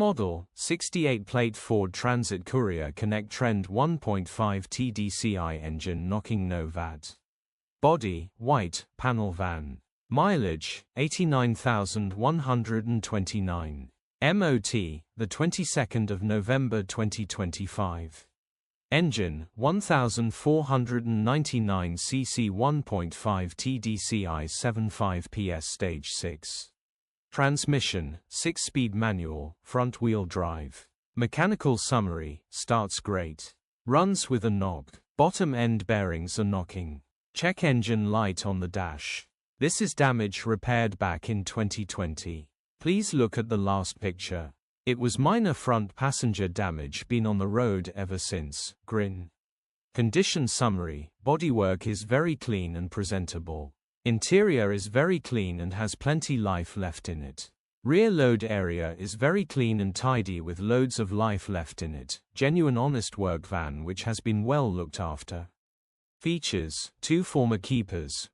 Model, 68-plate Ford Transit Courier Connect Trend 1.5 Tdci engine knocking no VAT. Body, white, panel van. Mileage, 89,129. MOT, the 22nd of November 2025. Engine, 1499 cc 1.5 Tdci 75 PS Stage 6. Transmission, 6-speed manual, front-wheel drive. Mechanical summary, starts great. Runs with a knock. Bottom end bearings are knocking. Check engine light on the dash. This is damage repaired back in 2020. Please look at the last picture. It was minor front passenger damage, been on the road ever since. Grin. Condition summary, bodywork is very clean and presentable. Interior is very clean and has plenty life left in it. Rear load area is very clean and tidy with loads of life left in it. Genuine honest work van which has been well looked after. Features, 2 former keepers,